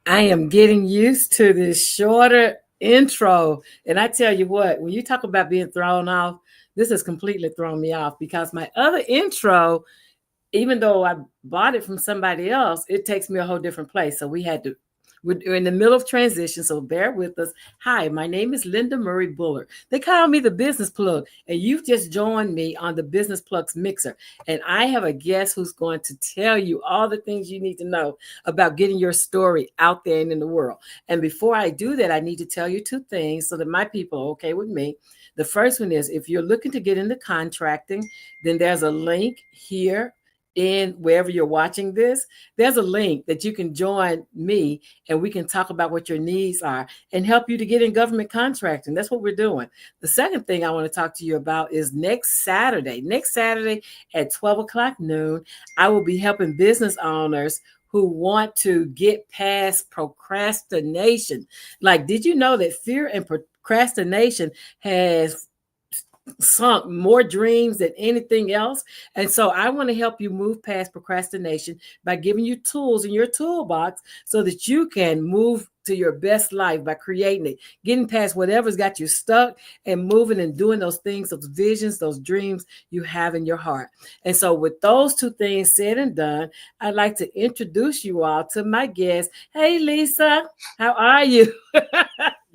I am getting used to this shorter intro. And I tell you what, when you talk about being thrown off, this has completely thrown me off because my other intro, even though I bought it from somebody else, it takes me a whole different place. So we're in the middle of transition, so bear with us. Hi, my name is Linda Murray Bullard. They call me the Business Plug, and you've just joined me on the Business Plugs Mixer. And I have a guest who's going to tell you all the things you need to know about getting your story out there and in the world. And before I do that, I need to tell you two things so that my people are okay with me. The first one is if you're looking to get into contracting, then there's a link here in wherever you're watching this. There's a link that you can join me and we can talk about what your needs are and help you to get in government contracting. That's what we're doing. The second thing I want to talk to you about is next Saturday at 12 o'clock noon, I will be helping business owners who want to get past procrastination. Like, did you know that fear and procrastination has sunk more dreams than anything else? And so I want to help you move past procrastination by giving you tools in your toolbox so that you can move to your best life by creating it, getting past whatever's got you stuck and moving and doing those things, those visions, those dreams you have in your heart. And so with those two things said and done, I'd like to introduce you all to my guest. Hey, Lisa, how are you?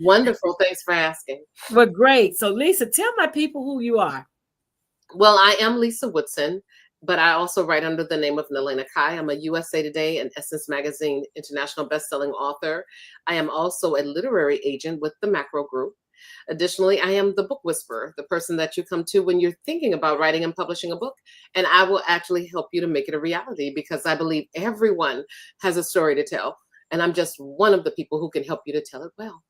Wonderful. Thanks for asking. Well, great. So Lisa, tell my people who you are. Well, I am LISSA WOODSON, but I also write under the name of Naleighna Kai. I'm a USA Today and Essence Magazine international bestselling author. I am also a literary agent with the Macro Group. Additionally, I am the book whisperer, the person that you come to when you're thinking about writing and publishing a book. And I will actually help you to make it a reality because I believe everyone has a story to tell. And I'm just one of the people who can help you to tell it well.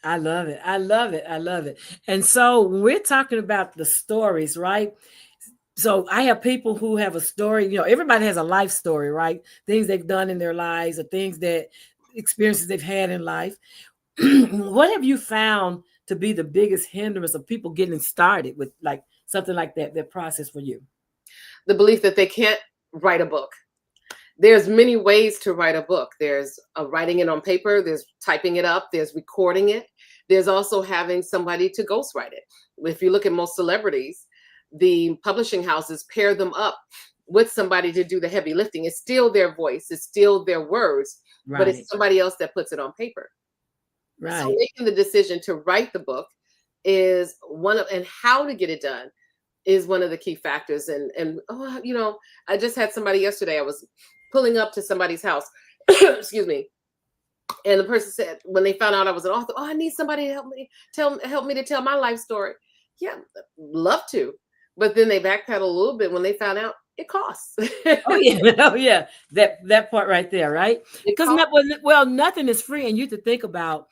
I love it. I love it. I love it. And so when we're talking about the stories, right? So I have people who have a story, everybody has a life story, right? Things they've done in their lives or things that experiences they've had in life. What have you found to be the biggest hindrance of people getting started with like something like that process for you? The belief that they can't write a book. There's many ways to write a book. There's writing it on paper, there's typing it up, there's recording it. There's also having somebody to ghostwrite it. If you look at most celebrities, the publishing houses pair them up with somebody to do the heavy lifting. It's still their voice, it's still their words, Right. But it's somebody else that puts it on paper. Right. So making the decision to write the book is and how to get it done is one of the key factors. I just had somebody yesterday, I was pulling up to somebody's house, excuse me. And the person said, when they found out I was an author, I need somebody to help me to tell my life story. Yeah, love to. But then they backpedal a little bit when they found out it costs. Oh yeah, oh yeah, that part right there, right? Because nothing is free, and you have to think about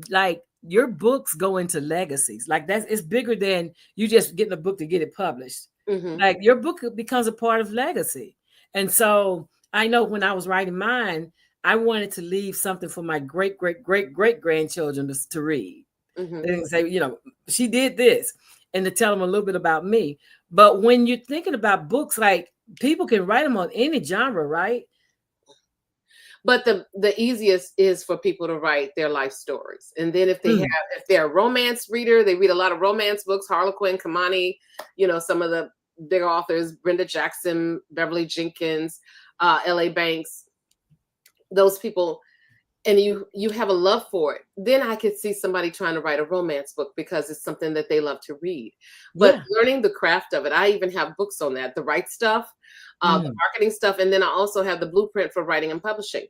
like your books go into legacies. Like it's bigger than you just getting a book to get it published. Mm-hmm. Like your book becomes a part of legacy, and so I know when I was writing mine, I wanted to leave something for my great grandchildren to read. Mm-hmm. And say, she did this, and to tell them a little bit about me. But when you're thinking about books, like people can write them on any genre, right? But the easiest is for people to write their life stories. And then if they're a romance reader, they read a lot of romance books, Harlequin, Kamani, some of the big authors, Brenda Jackson, Beverly Jenkins, L.A. Banks, those people, and you have a love for it, then I could see somebody trying to write a romance book because it's something that they love to read. But learning the craft of it, I even have books on that, the right stuff, the marketing stuff, and then I also have the blueprint for writing and publishing.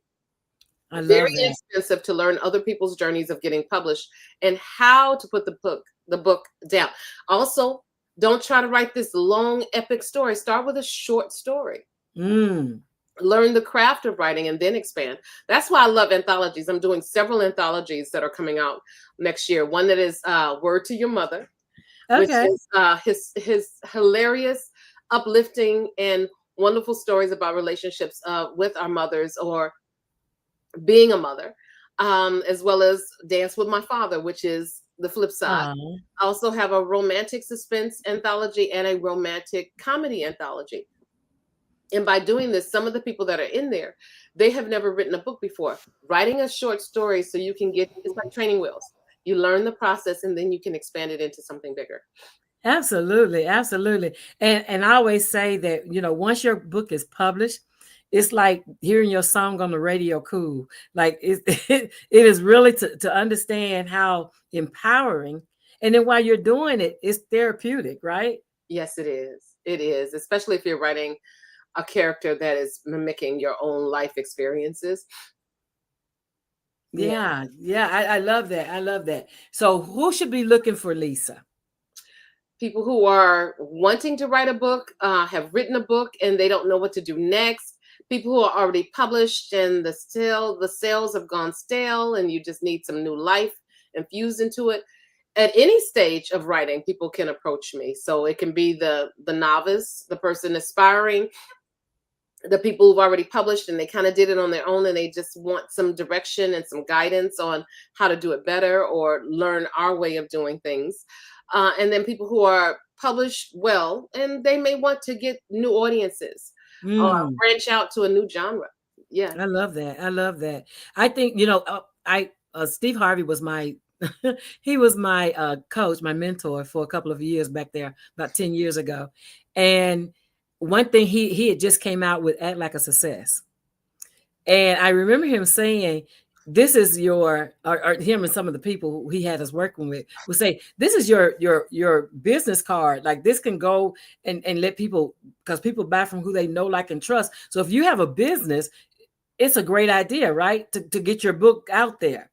Very expensive to learn other people's journeys of getting published and how to put the book down. Also, don't try to write this long epic story. Start with a short story. Learn the craft of writing and then expand. That's why I love anthologies. I'm doing several anthologies that are coming out next year. One that is Word to Your Mother, which is his hilarious, uplifting, and wonderful stories about relationships with our mothers or being a mother, as well as Dance with My Father, which is the flip side. I also have a romantic suspense anthology and a romantic comedy anthology. And by doing this, some of the people that are in there, they have never written a book before. Writing a short story so you can get, it's like training wheels. You learn the process and then you can expand it into something bigger. Absolutely, absolutely. And I always say that, once your book is published, it's like hearing your song on the radio cool. Like it is really to understand how empowering. And then while you're doing it, it's therapeutic, right? Yes, it is. It is, especially if you're writing a character that is mimicking your own life experiences. Yeah, yeah. I love that. I love that. So who should be looking for Lisa? People who are wanting to write a book, have written a book and they don't know what to do next. People who are already published and the sales have gone stale and you just need some new life infused into it. At any stage of writing, people can approach me. So it can be the novice, the person aspiring, the people who've already published and they kind of did it on their own and they just want some direction and some guidance on how to do it better or learn our way of doing things. And then people who are published well and they may want to get new audiences or branch out to a new genre. Yeah. I love that. I love that. I think, Steve Harvey was my he was my coach, my mentor for a couple of years back there, about 10 years ago. And one thing he had just came out with Act Like a Success. And I remember him saying, this is or him and some of the people who he had us working with would say, this is your business card. Like this can go and let people, because people buy from who they know, like, and trust. So if you have a business, it's a great idea, right? To get your book out there.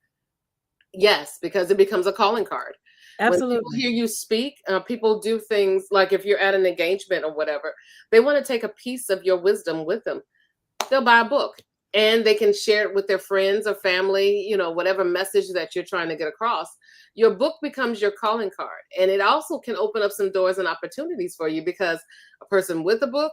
Yes, because it becomes a calling card. Absolutely. When people hear you speak, people do things like if you're at an engagement or whatever, they want to take a piece of your wisdom with them. They'll buy a book and they can share it with their friends or family, whatever message that you're trying to get across. Your book becomes your calling card. And it also can open up some doors and opportunities for you because a person with a book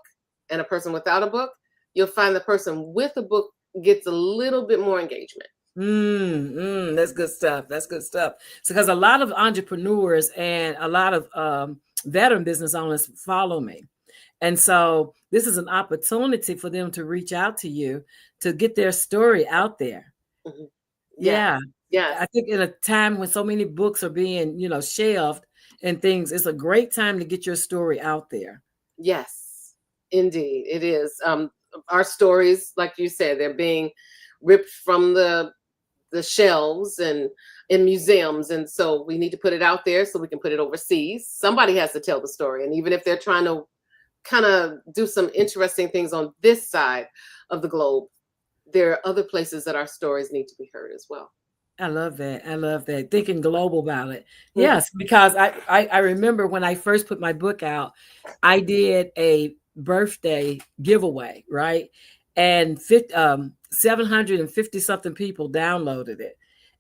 and a person without a book, you'll find the person with a book gets a little bit more engagement. That's good stuff. That's good stuff. So, because a lot of entrepreneurs and a lot of veteran business owners follow me. And so this is an opportunity for them to reach out to you to get their story out there. Mm-hmm. Yeah. Yeah. I think in a time when so many books are being, shelved and things, it's a great time to get your story out there. Yes, indeed. It is. Our stories, like you said, they're being ripped from the shelves and in museums. And so we need to put it out there so we can put it overseas. Somebody has to tell the story. And even if they're trying to kind of do some interesting things on this side of the globe, there are other places that our stories need to be heard as well. I love that. I love that. Thinking global about it. Mm-hmm. Yes, because I remember when I first put my book out, I did a birthday giveaway, right? And 750 something people downloaded it.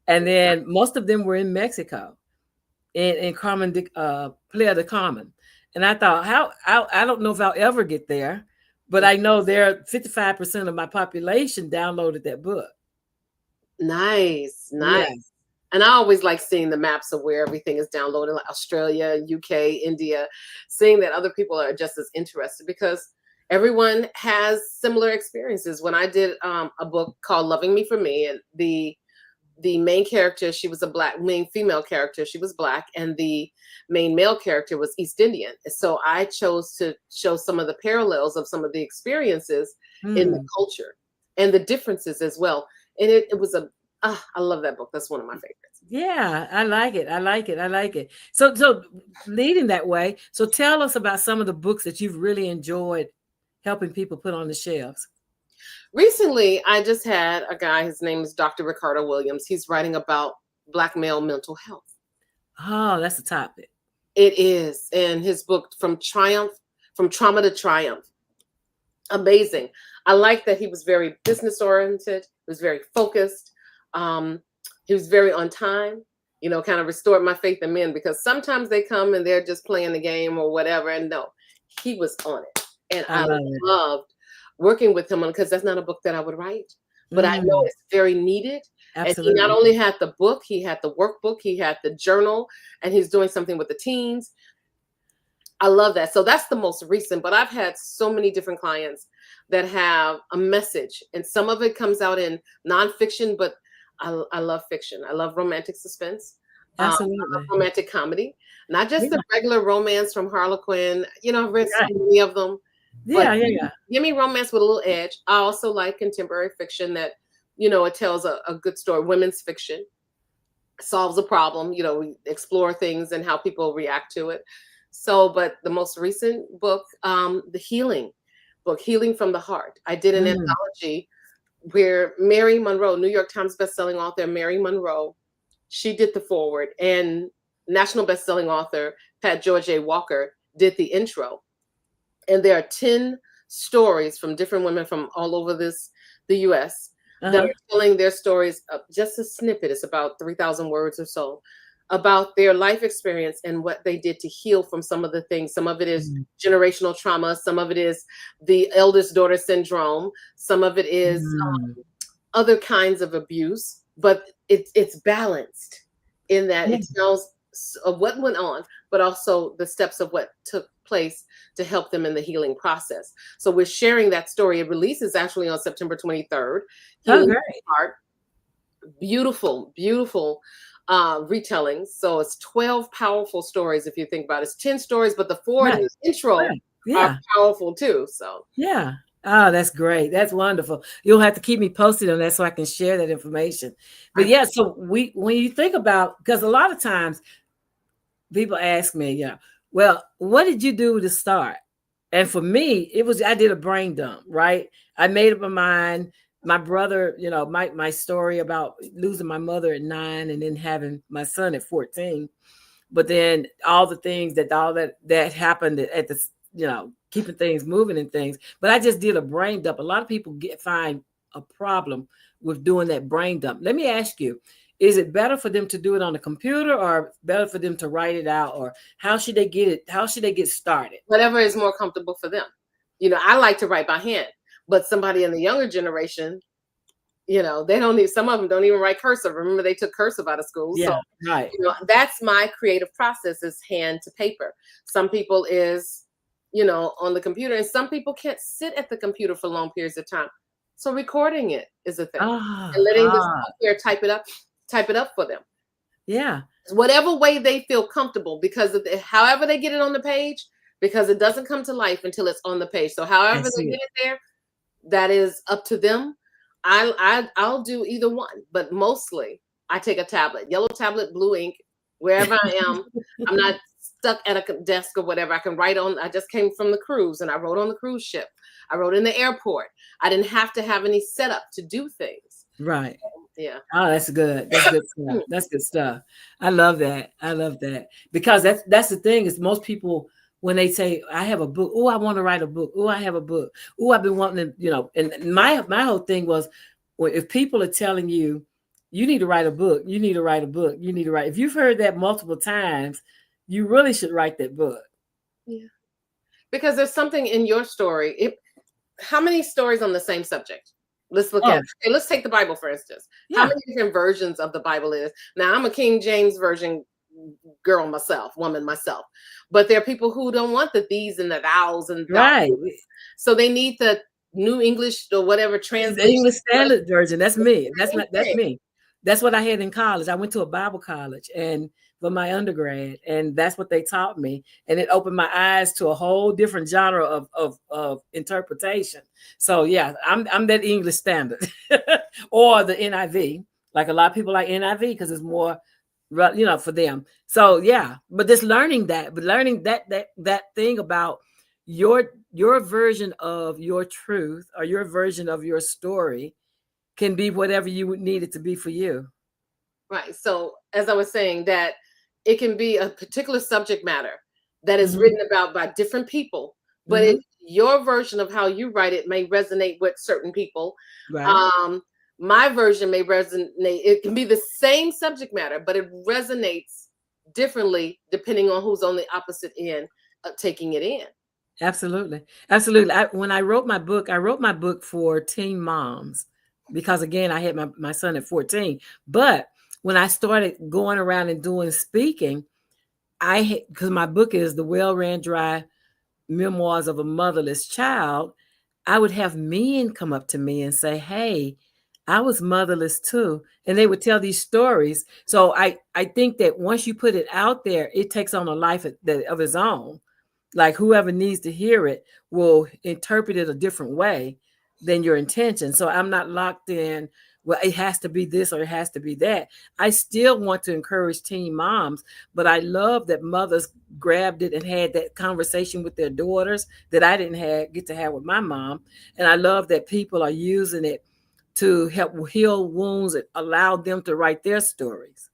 And then most of them were in Mexico, in Carmen, Playa del Carmen. And I thought, I don't know if I'll ever get there, but I know 55% of my population downloaded that book. Nice. Yes. And I always like seeing the maps of where everything is downloaded, like Australia, UK, India, seeing that other people are just as interested because everyone has similar experiences. When I did a book called Loving Me for Me, and the main character, she was main female character, she was Black, and the main male character was East Indian. So I chose to show some of the parallels of some of the experiences in the culture and the differences as well. And it was I love that book. That's one of my favorites. Yeah, I like it. I like it. I like it. So leading that way. So tell us about some of the books that you've really enjoyed helping people put on the shelves. Recently, I just had a guy, his name is Dr. Ricardo Williams. He's writing about Black male mental health. Oh, that's the topic. It is. And his book, From Trauma to Triumph. Amazing. I like that he was very business oriented. He was very focused. He was very on time, kind of restored my faith in men because sometimes they come and they're just playing the game or whatever. And no, he was on it. And I loved working with him because that's not a book that I would write, but I know it's very needed. Absolutely. And he not only had the book, he had the workbook, he had the journal, and he's doing something with the teens. I love that. So that's the most recent, but I've had so many different clients that have a message. And some of it comes out in nonfiction, but I love fiction. I love romantic suspense. I love Absolutely. romantic comedy, not just Yeah. the regular romance from Harlequin. You know, I've read so Right. many of them, but Yeah. Yeah. Yeah. give me romance with a little edge. I also like contemporary fiction that, you know, it tells a good story. Women's fiction solves a problem. You know, we explore things and how people react to it. So, but the most recent book, the healing book, Healing from the Heart, I did an Mm. anthology where Mary Monroe, New York Times bestselling author Mary Monroe, she did the forward, and national bestselling author Pat George A. Walker did the intro. And there are 10 stories from different women from all over the US that Uh-huh. are telling their stories, just a snippet. It's about 3,000 words or so, about their life experience and what they did to heal from some of the things. Some of it is Mm. generational trauma. Some of it is the eldest daughter syndrome. Some of it is Mm. other kinds of abuse, but it's balanced in that Yeah. it tells of what went on, but also the steps of what took place to help them in the healing process. So we're sharing that story. It releases actually on September 23rd. Oh, Healing from great. the Heart. Beautiful, beautiful retellings. So it's 12 powerful stories if you think about it. It's 10 stories, but the four in Right. the intro Right. are Yeah. powerful too. So Yeah. Oh, that's great. That's wonderful. You'll have to keep me posted on that so I can share that information. But I yeah, so when you think about, because a lot of times people ask me, well, what did you do to start? And for me, I did a brain dump, right? I made up my mind. My brother, my story about losing my mother at 9 and then having my son at 14. But then all the things that happened at the, keeping things moving and things. But I just did a brain dump. A lot of people find a problem with doing that brain dump. Let me ask you, is it better for them to do it on the computer or better for them to write it out, or how should they get it? How should they get started? Whatever is more comfortable for them. You know, I like to write by hand, but somebody in the younger generation, you know, they don't need, some of them don't even write cursive. Remember, they took cursive out of school. So, Yeah, right. you know, that's my creative process, is hand to paper. Some people is, you know, on the computer, and some people can't sit at the computer for long periods of time. So recording it is a thing, and Ah, letting the ah, software type it up for them. yeah. Whatever way they feel comfortable, because however they get it on the page, because it doesn't come to life until it's on the page. So however That's they it. get it there, that is up to them. I'll do either one, but mostly I take a tablet, yellow tablet, blue ink, wherever I am. I'm not stuck at a desk or whatever. I can write on. I just came from the cruise, and I wrote on the cruise ship. I wrote in the airport. I didn't have to have any setup to do things. Right. Yeah. Oh, that's good. That's good stuff. That's good stuff. I love that. I love that. Because that's the thing, is most people, when they say, I have a book, oh, I want to write a book. Oh, I have a book. Oh, I've been wanting to, and my whole thing was, well, if people are telling you, you need to write a book, you need to write a book, you need to write. If you've heard that multiple times, you really should write that book. Yeah. Because there's something in your story. How many stories on the same subject? Let's look at Oh, it. Okay, let's take the Bible, for instance. How yeah. many different versions of the Bible is? Now, I'm a King James Version girl myself, woman myself. But there are people who don't want the these and the thous and thou. Right. So they need the New English or whatever The translation. English Standard Version. That's me. Same That's thing. me. That's what I had in college. I went to a Bible college and for my undergrad, and that's what they taught me. And it opened my eyes to a whole different genre of interpretation. So yeah, I'm that English Standard or the NIV. Like a lot of people like NIV because it's more, for them. So yeah, but just learning that thing about your version of your truth or your version of your story can be whatever you would need it to be for you. Right. So as I was saying, that it can be a particular subject matter that is Mm-hmm. written about by different people, but Mm-hmm. your version of how you write it may resonate with certain people. Right. Um, my version may resonate. It can be the same subject matter, but it resonates differently depending on who's on the opposite end of taking it in. Absolutely. Absolutely. When I wrote my book for teen moms because, again, I had my son at 14. But when I started going around and doing speaking, because my book is The Well Ran Dry Memoirs of a Motherless Child, I would have men come up to me and say, "Hey, I was motherless too," and they would tell these stories. So I think that once you put it out there, it takes on a life of its own. Like whoever needs to hear it will interpret it a different way than your intention. So I'm not locked in, well, it has to be this or it has to be that. I still want to encourage teen moms, but I love that mothers grabbed it and had that conversation with their daughters that I didn't get to have with my mom. And I love that people are using it to help heal wounds and allow them to write their stories.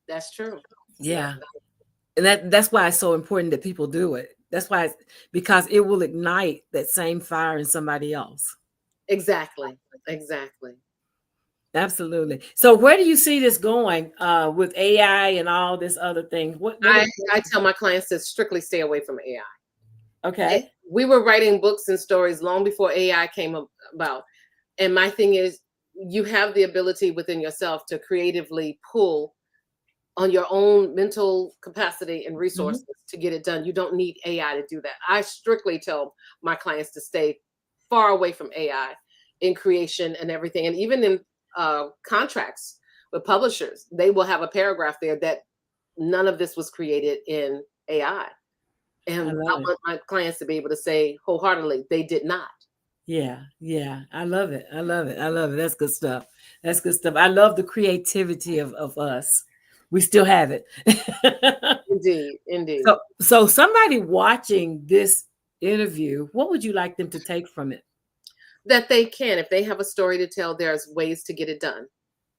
That's true. Yeah. And that's why it's so important that people do it. That's why because it will ignite that same fire in somebody else. Exactly. Exactly. Absolutely. So where do you see this going with AI and all this other thing? I tell my clients to strictly stay away from AI. Okay. We were writing books and stories long before AI came about. And my thing is, you have the ability within yourself to creatively pull on your own mental capacity and resources to get it done. You don't need AI to do that. I strictly tell my clients to stay far away from AI in creation and everything. And even in contracts with publishers, they will have a paragraph there that none of this was created in AI. And I want my clients to be able to say wholeheartedly, they did not. Yeah, yeah. I love it. I love it. I love it. That's good stuff. That's good stuff. I love the creativity of us. We still have it. Indeed, indeed. So somebody watching this interview, what would you like them to take from it? That they can, if they have a story to tell, there's ways to get it done.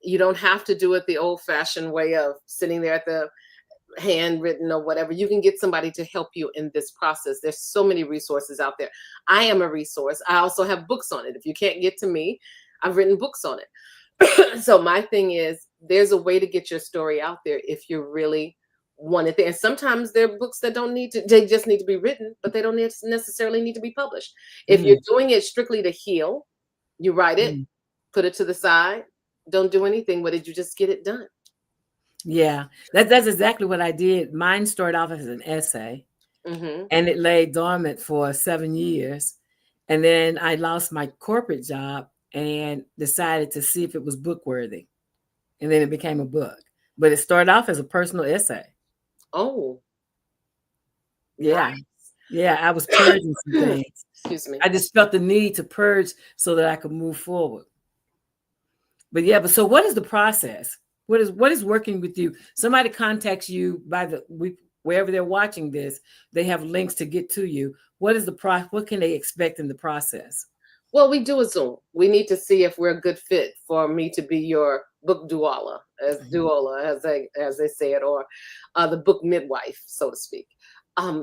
You don't have to do it the old-fashioned way of sitting there at the handwritten or whatever. You can get somebody to help you in this process. There's so many resources out there. I am a resource. I also have books on it. If you can't get to me, I've written books on it. So my thing is, there's a way to get your story out there if you really want it there. And sometimes there are books that they just need to be written, but they don't necessarily need to be published. If you're doing it strictly to heal, you write it, put it to the side, don't do anything with it, you just get it done. Yeah, that's exactly what I did. Mine started off as an essay, and it lay dormant for 7 years. And then I lost my corporate job and decided to see if it was book worthy. And then it became a book. But it started off as a personal essay. Oh. Yeah. Nice. Yeah, I was purging some things. Excuse me. I just felt the need to purge so that I could move forward. But yeah, but so what is the process? What is working with you? Somebody contacts you wherever they're watching this, they have links to get to you. What can they expect in the process? Well, we do a Zoom. We need to see if we're a good fit for me to be your book duola, as they say it, or the book midwife, so to speak.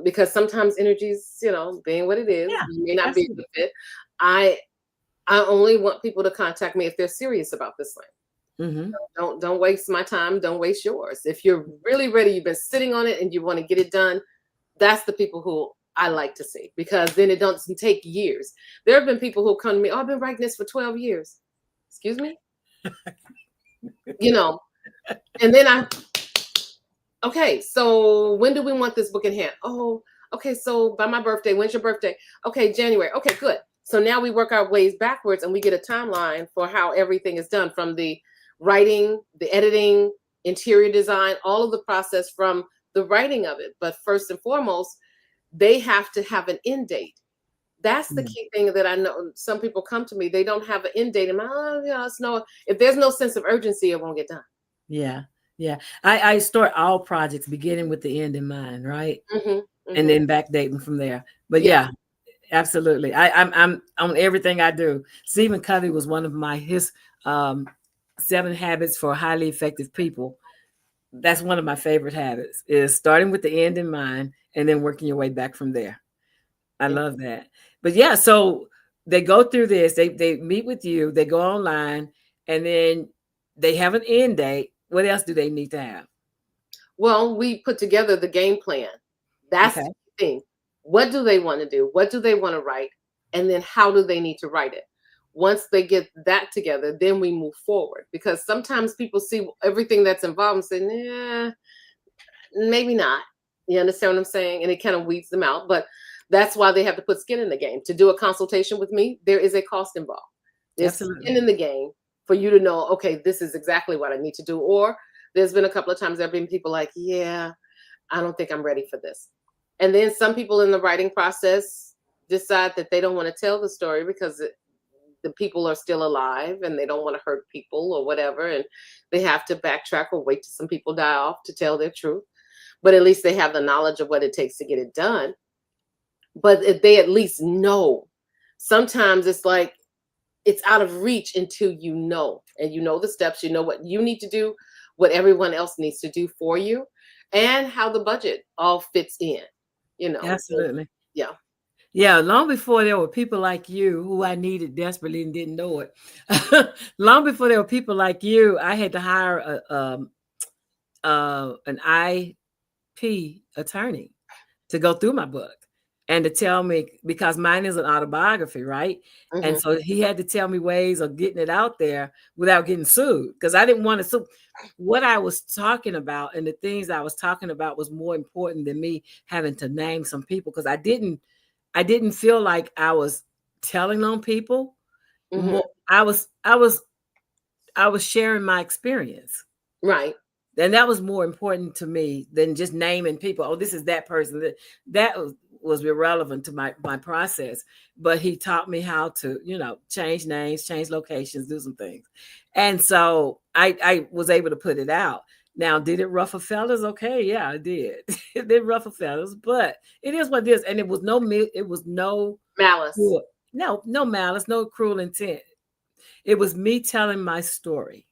Because sometimes energies, being what it is, you may not be a good fit. I only want people to contact me if they're serious about this thing. Don't waste my time. Don't waste yours. If you're really ready, you've been sitting on it and you want to get it done, that's the people who I like to see, because then it doesn't take years. There have been people who come to me, oh, I've been writing this for 12 years. Excuse me? And then okay, so when do we want this book in hand? Oh, okay, so by my birthday. When's your birthday? Okay, January. Okay, good. So now we work our ways backwards and we get a timeline for how everything is done, from the writing, the editing, interior design, all of the process from the writing of it. But first and foremost, they have to have an end date. That's the key thing that I know. Some people come to me, they don't have an end date. If there's no sense of urgency, it won't get done. Yeah. Yeah. I start all projects beginning with the end in mind, right? And then backdating from there. But yeah, absolutely. I'm on everything I do. Stephen Covey was one of his 7 habits for highly effective people. That's one of my favorite habits, is starting with the end in mind and then working your way back from there. I love that. But yeah, so they go through this, they meet with you, they go online, and then they have an end date. What else do they need to have? Well, we put together the game plan. That's the thing. What do they want to do? What do they want to write? And then how do they need to write it? Once they get that together, then we move forward. Because sometimes people see everything that's involved and say, yeah, maybe not. You understand what I'm saying? And it kind of weeds them out. But That's why they have to put skin in the game. To do a consultation with me, there is a cost involved. There's skin in the game for you to know, okay, this is exactly what I need to do. Or there's been a couple of times there have been people like, yeah, I don't think I'm ready for this. And then some people in the writing process decide that they don't want to tell the story because the people are still alive and they don't want to hurt people or whatever. And they have to backtrack or wait till some people die off to tell their truth. But at least they have the knowledge of what it takes to get it done. But if they at least know. Sometimes it's like it's out of reach until you know, and you know the steps, you know what you need to do, what everyone else needs to do for you, and how the budget all fits in, you know. Absolutely. Yeah. Yeah, long before there were people like you who I needed desperately and didn't know it. Long before there were people like you, I had to hire an IP attorney to go through my book and to tell me, because mine is an autobiography, right? Mm-hmm. And so he had to tell me ways of getting it out there without getting sued, because I didn't want to sue. What I was talking about and the things I was talking about was more important than me having to name some people, because I didn't feel like I was telling on people. Mm-hmm. I was sharing my experience. Right. And that was more important to me than just naming people. Oh, this is that person. That was irrelevant to my process. But he taught me how to, change names, change locations, do some things. And so I was able to put it out. Now, did it ruffle feathers? Okay, yeah, I did. It did ruffle feathers, but it is what it is. And it was no malice. No malice, no cruel intent. It was me telling my story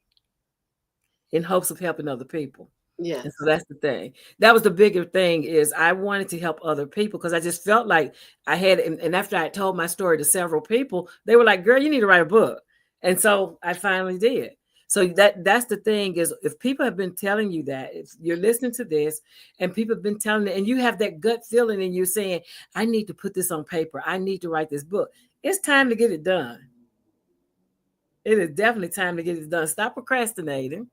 in hopes of helping other people. Yeah. And so that's the thing. That was the bigger thing, is I wanted to help other people, because I just felt like I had, and after I told my story to several people, they were like, girl, you need to write a book. And so I finally did. So that's the thing, is if people have been telling you that, if you're listening to this and people have been telling it, and you have that gut feeling and you're saying, I need to put this on paper, I need to write this book, it's time to get it done. It is definitely time to get it done. Stop procrastinating.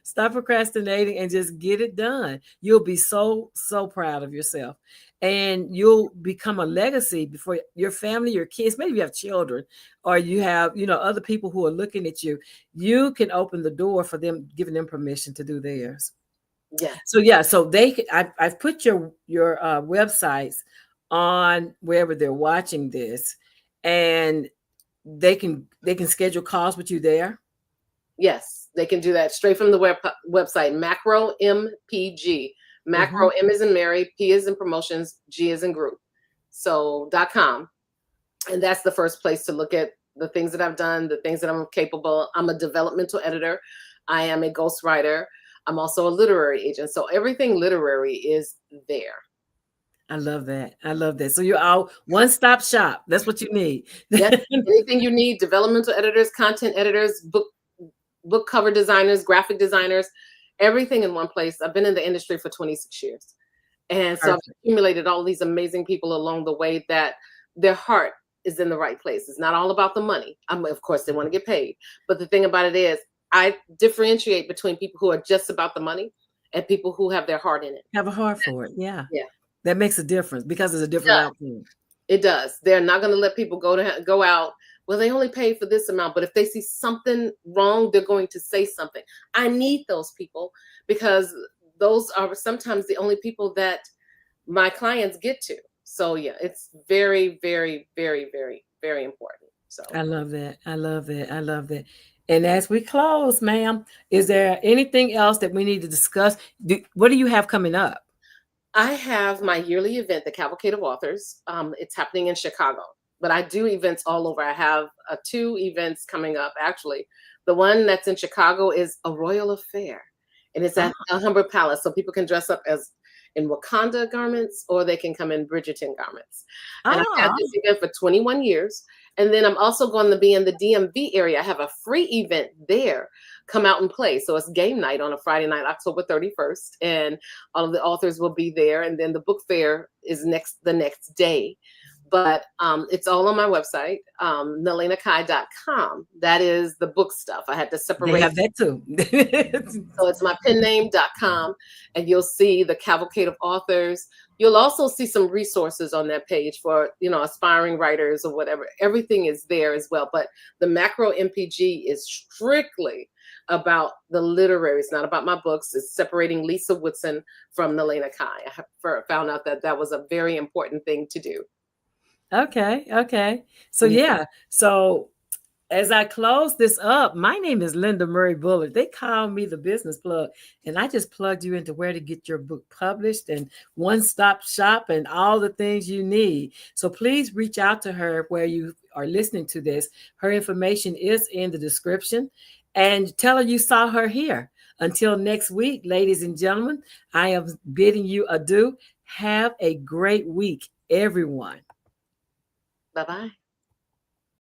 Stop procrastinating and just get it done. You'll be so proud of yourself, and you'll become a legacy before your family, your kids. Maybe you have children, or you have, other people who are looking at you. You can open the door for them, giving them permission to do theirs. Yeah. So they can, I've put your websites on wherever they're watching this, and they can schedule calls with you there. Yes, they can do that straight from the website. Macro MPG. Macro, M is in Mary, P is in promotions, G is in group. So .com. And that's the first place to look at the things that I've done, the things that I'm capable. I'm a developmental editor. I am a ghostwriter. I'm also a literary agent. So everything literary is there. I love that. I love that. So you're all one-stop shop. That's what you need. Yes, anything you need, developmental editors, content editors, book cover designers, graphic designers, everything in one place. I've been in the industry for 26 years. And so I've accumulated all these amazing people along the way that their heart is in the right place. It's not all about the money. Of course, they want to get paid. But the thing about it is, I differentiate between people who are just about the money and people who have their heart in it. Have a heart for it. Yeah. Yeah. That makes a difference, because it's a different outcome. It does. They're not going to let people go out. Well, they only pay for this amount, but if they see something wrong, they're going to say something. I need those people, because those are sometimes the only people that my clients get to. So yeah, it's very, very, very, very, very important. So I love that. I love that. I love that. And as we close, ma'am, is there anything else that we need to discuss? What do you have coming up? I have my yearly event, the Cavalcade of Authors. It's happening in Chicago, but I do events all over. I have 2 events coming up, actually. The one that's in Chicago is a royal affair, and it's at Alhambra Palace. So people can dress up as in Wakanda garments, or they can come in Bridgerton garments. And I've had this event for 21 years. And then I'm also going to be in the DMV area. I have a free event there. Come out and play. So it's game night on a Friday night, October 31st. And all of the authors will be there. And then the book fair is the next day. But it's all on my website, NaleighnaKai.com. That is the book stuff. I had to separate. They have that too. So it's my pen name.com, and you'll see the Cavalcade of Authors. You'll also see some resources on that page for, aspiring writers or whatever. Everything is there as well. But the macro MPG is strictly about the literary. It's not about my books. It's separating Lissa Woodson from Naleighna Kai. I found out that was a very important thing to do. Okay. So yeah. So as I close this up, my name is Linda Murray Bullard. They call me the business plug, and I just plugged you into where to get your book published and one-stop shop and all the things you need. So please reach out to her where you are listening to this. Her information is in the description, and tell her you saw her here. Until next week, ladies and gentlemen, I am bidding you adieu. Have a great week, everyone. Bye-bye.